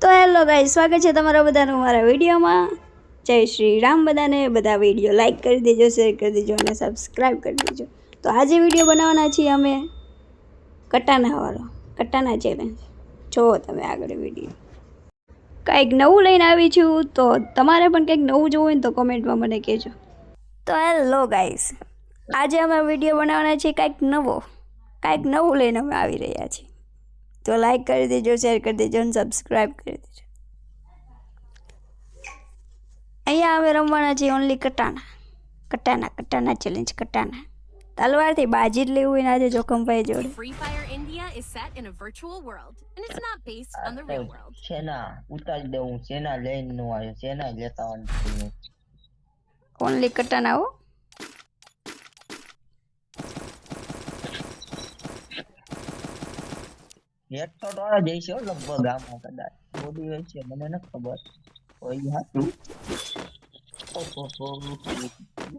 તો hello guys, સ્વાગત છે તમારા બધાનું મારા વિડીયોમાં. જય શ્રી રામ બધાને. બધા વિડીયો લાઈક કરી દેજો, શેર કરી દેજો અને સબસ્ક્રાઈબ કરી દેજો. તો આજે વિડીયો બનાવવાના છીએ અમે કટાનાવાળો, કટાના ચેલેન્જ. જુઓ તમે આગળ વિડીયો. કંઈક નવું લઈને આવી છું, તો તમારે પણ કંઈક નવું જોવું હોય ને તો કોમેન્ટમાં મને કહેજો. તો હેલો ગાઈસ, આજે અમે વિડીયો બનાવવાના છીએ કંઈક નવું લઈને અમે આવી રહ્યા છીએ. તો લાઈક કરી દેજો, શેર કરી દેજો અને સબસ્ક્રાઈબ કરી દેજો. અહીંયા અમે રમવાના છીએ ઓનલી કટાના ચેલેન્જ. કટાના તલવારથી બાજી જ લેવું હોય ને આજે જોખમભાઈ જોડે. Free Fire India is set in a virtual world and it's not based on the real world. સેના ઉતારી દઉં, સેના લઈને નો આવ્યો, સેના લેતા આવવાનું. ઓનલી કટાના હો. હેડશોટ વાળા જઈશે લગભગ આમાં કદાચ. બોડી હોય છે મને ન ખબર. કોઈ હતું.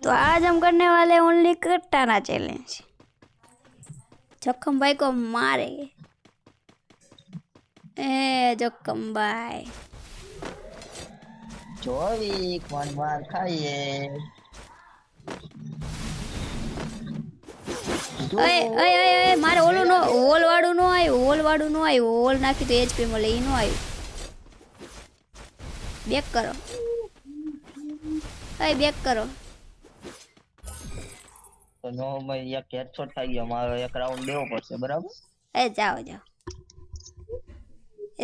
तो आज हम करने वाले ओनली कटाना चैलेंज. जोखम भाई को मारेंगे. जोखम भाई જોવી કોણ માર ખાઈએ. ઓય મારે ઓલું નો હોલ વાળું નો આવ્યું. હોલ નાખી તો એચપી મળે, ઈ નો આવ્યું. બેક કરો. બેક કરો. તો નો ભાઈ એક હેડશોટ થઈ ગયો મારો. એક રાઉન્ડ દેવો પડશે બરાબર. जाओ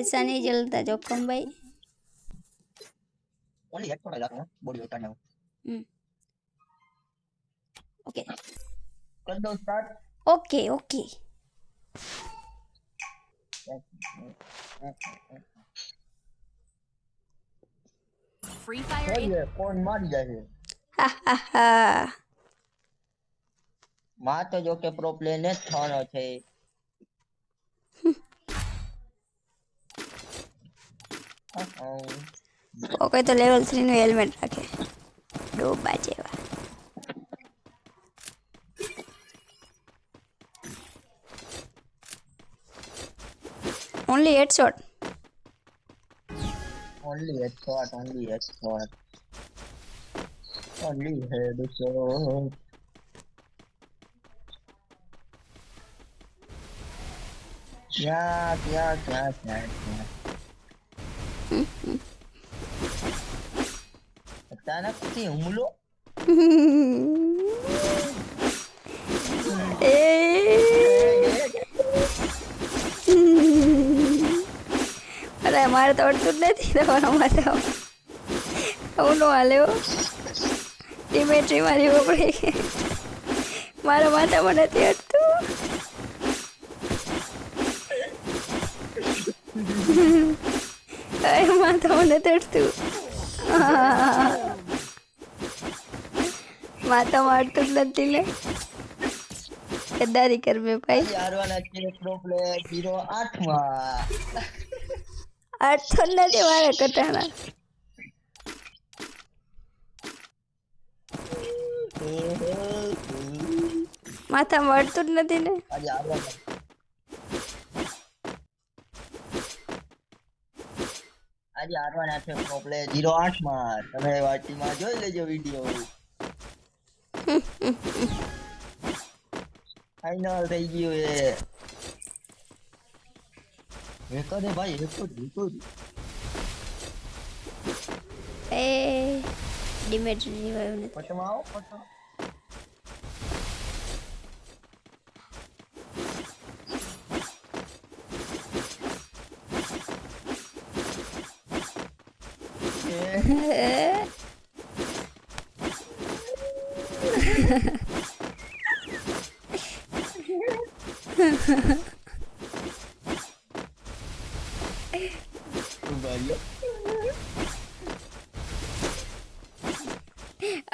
ऐसा नहीं चलता जोखम भाई. ઓલી હેડશોટ જ આપો બોડી ઉતારને. ओके કર દો સ્ટાર્ટ. ओके Free Fire ઓય કોણ મારી જાય. માં તો જો કે પ્રો પ્લે ને થવાનો છે. ओके तो लेवल 3 નું હેલ્મેટ રાખે. ડોબા જેવા. Only headshot. Only headshot. क्या अचानक से हमलो. અરે મારે તો અડતું જ નથી તમારા માથે. હું નો હાલ્યો. ડિમેટ્રી મારી વપરાઈ. મારા માથામાં નથી અડતું. માથામાં નથી અડતું. માથામાં અડતું જ નથી લે. ગદ્દારી કર બે ભાઈ. હારવાના છે પ્રો પ્લે 08 માં. અડતો જ નથી મારે કટાણા. માથામાં અડતું જ નથી ને. આજે હારવાના છે પ્રો પ્લે 08 માં. તમે વાટીમાં જોઈ લેજો વિડિયો. ફાઇનલ થઈ ગયું એ. રેકોર્ડ ભાઈ રેકોર્ડ. ડિમેટ્રી વાયો ને પટમાં આવો પટમાં.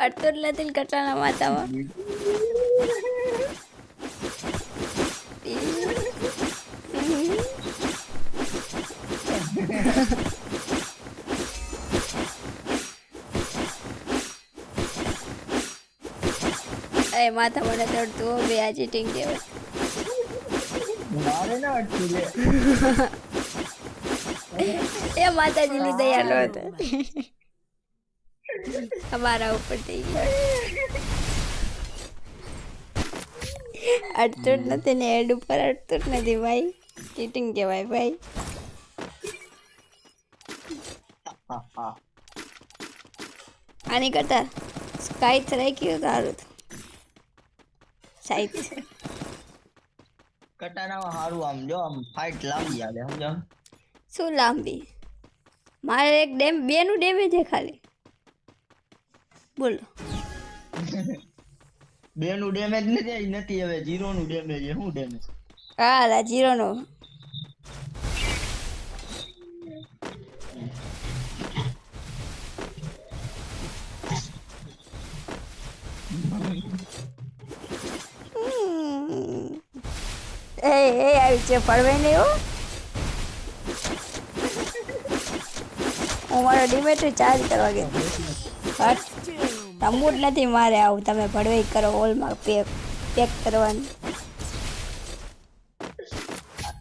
અડતો જ નથી કટાણા માથામાં. એ માથામાં નથી અડતું. બે આ ચીટિંગ કહેવાય. મારે ના અટકી લે. એ માતાજીની દયા નો હતો તમારા ઉપર થઈ ગઈ અડતું જ નથી ને હેડ ઉપર અડતું જ નથી ભાઈ ચીટિંગ કહેવાય ભાઈ હા હા આની કરતા સ્કાઈથ રાખ્યું સારું સાઈથ કટાનામાં હારું આમ જો આમ ફાઇટ લાંબી આવે સમજો શું લાંબી મારે એક બે નું ડેમેજ છે ખાલી બોલો બે નું ડેમેજ નથી હવે 0 નું ડેમેજ છે શું ડેમેજ હા 0 નો એ આવી છે પડવાય નહીં હો હું મારો ડિમેટરી ચાર્જ કરવા ગયો બટ રમવું જ નથી મારે આવું તમે ભડવાઈ કરો હોલમાં પેક કરવાનું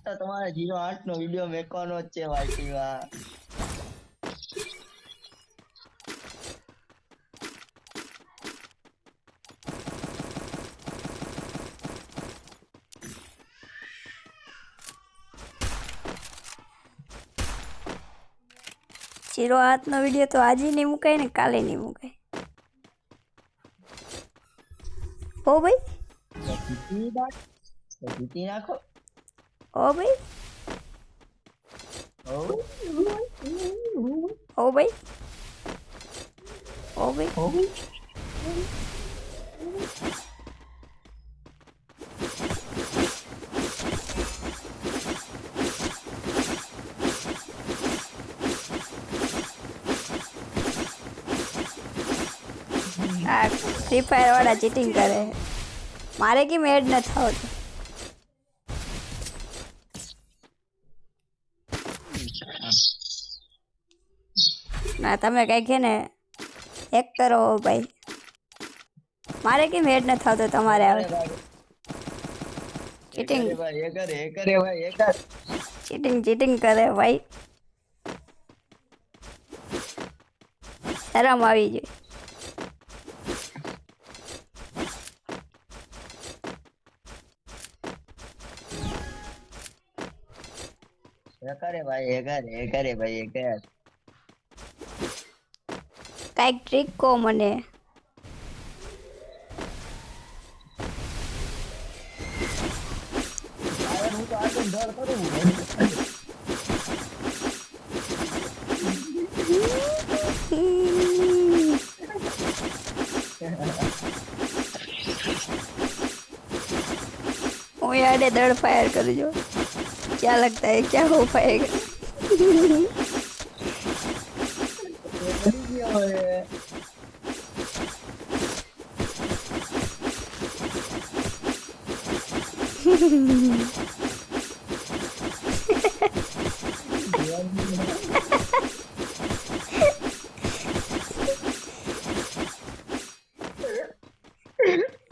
તો તમારે 08 નો વિડિયો મેકવાનો જ છે વાઈટીમાં શીરો હાથનો વિડીયો તો આજે નહીં મુકાય ને કાલે નહીં મુકાય ઓ ભાઈ જીતી નાખો ઓ ભાઈ ઓ ભાઈ ઓ ભાઈ આ ફ્રી ફાયર વાળા ચીટિંગ કરે મારે કેમ એડ ન થતું ના તમે કઈ કે ને એક કરો ભાઈ મારે કેમ એડ ન થતો તમારે આવે ચીટિંગ ચીટિંગ કરે ભાઈ શરમ આવી જોઈએ કરે ભાઈ કરે ભાઈ કાંઈક ટ્રીક કહો મને હું તો આગળ ડર કરું હું यार दड़ फायर कर जो क्या लगता है क्या हो पाएगा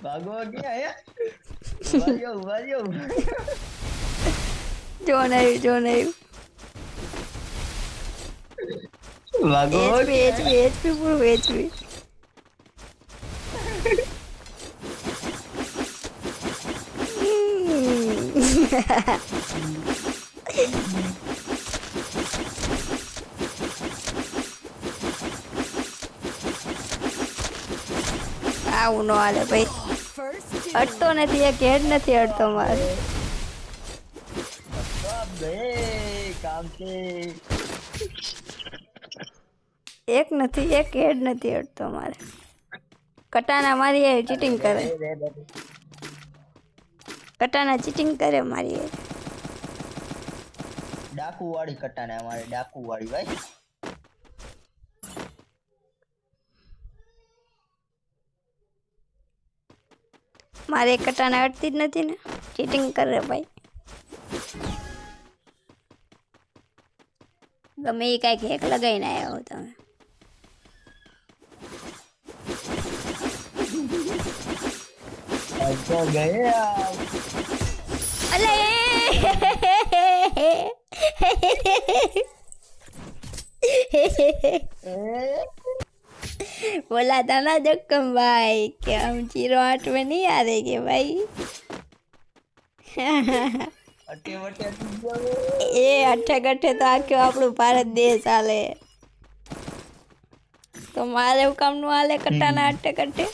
भागो क्या है उबारियो जो नहीं भागो HP पूरा HP આવું નો હાલે ભાઈ અડતો નથી એક હેડ નથી અડતો મારે काम से એક હેડ નથી અડતો મારે કટાના મારી ચીટિંગ કરે કટાના ચીટિંગ કરે મારી डाकू वाली कटाना है हमारे डाकू वाली भाई મારે કટાના અડતી જ નથી ને ચીટિંગ કરે ભાઈ ગમે એ કાંઈક હેક લગાવીને આવ્યા હો તમે तो गए आप અલે बोला था ना जक्कम भाई कि हम 08 में नहीं आ रहेंगे भाई. અટે વટે થઈ ગયો. એ અઠે ગઠે તો આખો આપણું ભારત દેશ હાલે. તો મારે એવું કામ નું હાલે કટાના અઠે ગઠે.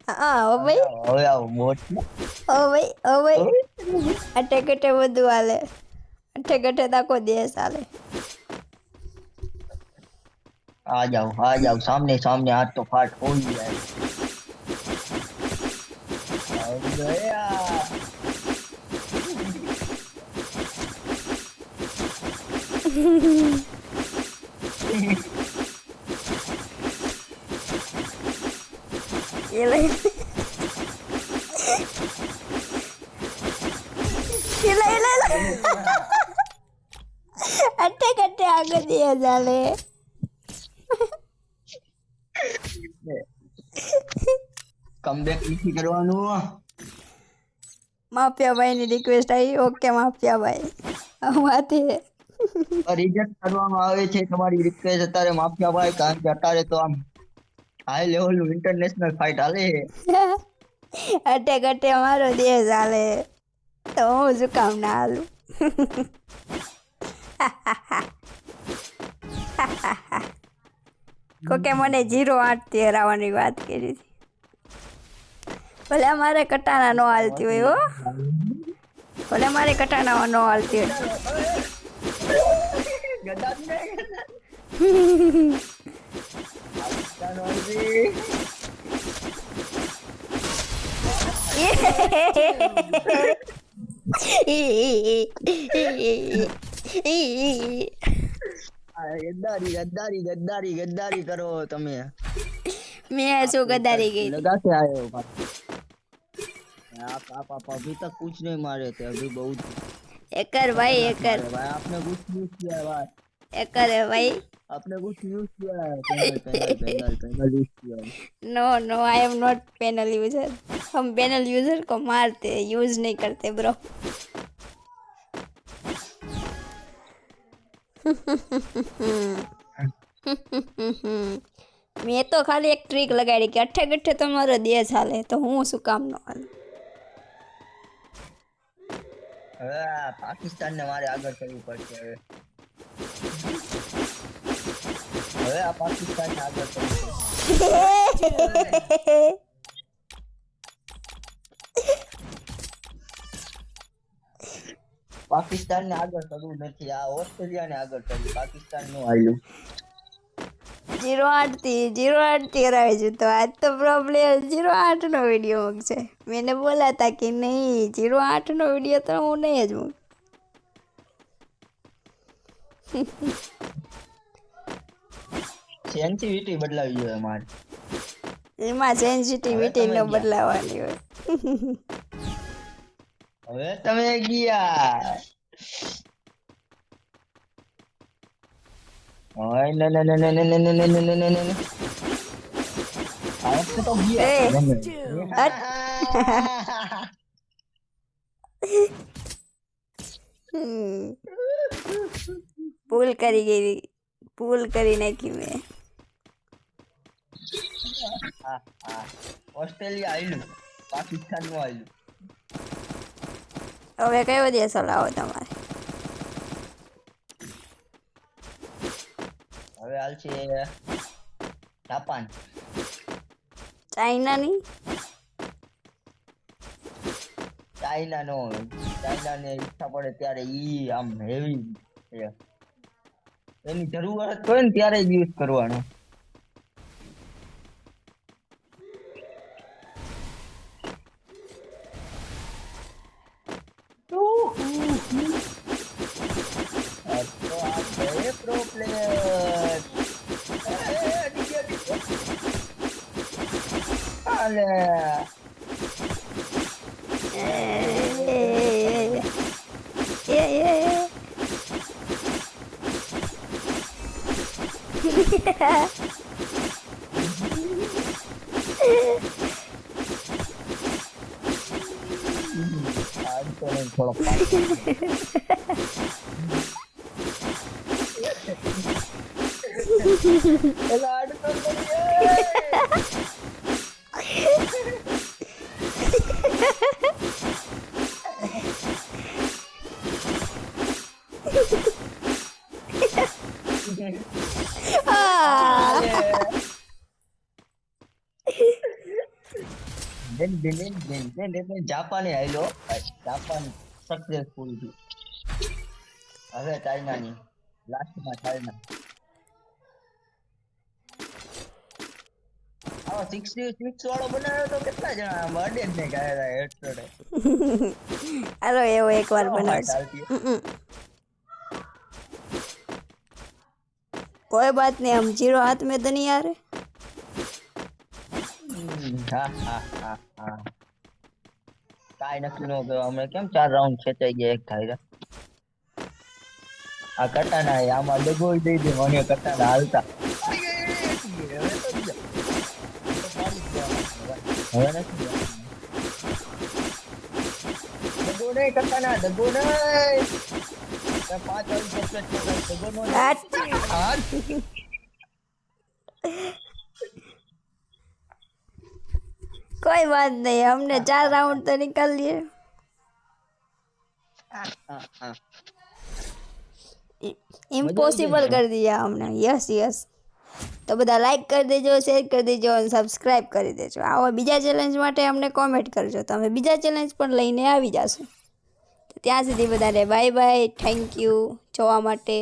હા ઓ ભાઈ, હવે આવો મોટ ઓ ભાઈ અઠે ગઠે બધું હાલે. અઠે ગઠે તો આખો દેશ હાલે. आ जाओ सामने सामने हाथ तो फाट हो ही जाए अब गया ये ले अट्ठे कट्टे आगे दिए जाले. કમબેક નથી કરવાનું. માફિયા ભાઈ ની રિક્વેસ્ટ આવી. ઓકે માફિયા ભાઈ, આમાંથી રિજેક્ટ કરવામાં આવે છે તમારી રિક્વેસ્ટ અત્યારે માફિયા ભાઈ, કારણ કે અત્યારે તો આમ હાઈ લેવલ નું ઇન્ટરનેશનલ ફાઇટ હાલે. અટે ગટે અમારો દેશ હાલે તો હું શું કામ ના હાલું. કોકે મને 08 થી હરાવવાની વાત કરી હતી. ભલે અમારે કટાના નો હાલતી હોય હો, ભલે મારે કટાના નો હાલતી હોય. ગદ્દારી કરો તમે. मैं શું ગદ્દારી ગઈ लगा के आए हो आप अभी तक कुछ नहीं मारे थे, अभी बहुत एकर भाई एकर भाई आपने कुछ यूज किया है भाई, एकर है भाई. आपने कुछ यूज किया है, पैनल यूज किया है. No no I am not panel user. हम पैनल यूजर को मारते हैं, यूज नहीं करते ब्रो. મેં તો ખાલી એક ટ્રીક લગાડી કે અઠે ગઠે તમારો દેશ હાલે તો હું શું કામ નો હાલે. હવે પાકિસ્તાન ને મારે આગળ કરવું પડશે. હવે આ પાકિસ્તાન ને આગળ કરવું પડશે. પાકિસ્તાન ને આગળ કરવું નથી, આ ઓસ્ટ્રેલિયા ને આગળ કરવું. પાકિસ્તાન નું હાલ્યું 08 થી हराए जो. तो आज तो प्रॉब्लम 08 नो वीडियो मुझसे. मैंने बोला था कि नहीं 08 नो वीडियो तो હું નહીં જ મૂક. સેન્સિટિવિટી બદલાવી જોઈએ મારે. એમાં સેન્સિટિવિટી નો બદલાવાની હોય. હવે તમે ગયા. ઓય ને ને ને ને ને ને ને ને ને ને ને ને આ વખતે તો ગયા. ભૂલ કરી ગઈ, ભૂલ કરી નાખી મેં. ઓસ્ટ્રેલિયા આયલું, પાકિસ્તાન નું આયલું. હવે કયો દેશ હલાવો તમારે? હવે હાલ છે જાપાન. ચાઇના ની? ચાઇના નો, ચાઇના ને ઈચ્છા પડે ત્યારે ઈ આમ હેવી છે, એની જરૂરત હોય ને ત્યારે જ યુઝ કરવાનો. તો આ બે પ્રો પ્લેયર આલે થોડો પાછો. એલા અડતો નથી, જાપાની હાલ્યો, જાપાન સક્સેસફુલ થયું. હવે ચાઇનાની લાસ્ટમાં ચાઇના. આવા 66 વાળો બનાવ્યો તો કેટલા જણા બર્થડે ને ગયા હેડશોટ. હાલો એવો એકવાર બનાવશે. कोई बात नहीं, हम जीरो हाथ में तो नहीं आ रहे. કાઈ નક્કી નો કે અમે કેમ 4 રાઉન્ડ ખેંચાઈ ગયા એક થાય. આ કટાના આમાં ડગોઈ દઈ દે મને કટાના હાલતા. હવે નથી ડગો નહીં કટાના, ડગો નહીં. 5 વાળી ચોકલેટ ડગો નો. कोई बात नहीं, हमने 4 राउंड तो निकाल लिए. इम्पॉसिबल कर दिया हमने. Yes yes. तो બધા લાઈક કરી દેજો, શેર કરી દેજો અને સબસ્ક્રાઈબ કરી દેજો. આવો બીજા ચેલેન્જ માટે અમને કોમેન્ટ કરજો, તમે બીજા ચેલેન્જ પણ લઈને આવી જશો. ત્યાં સુધી બધાને બાય બાય. થેન્ક યુ જોવા માટે.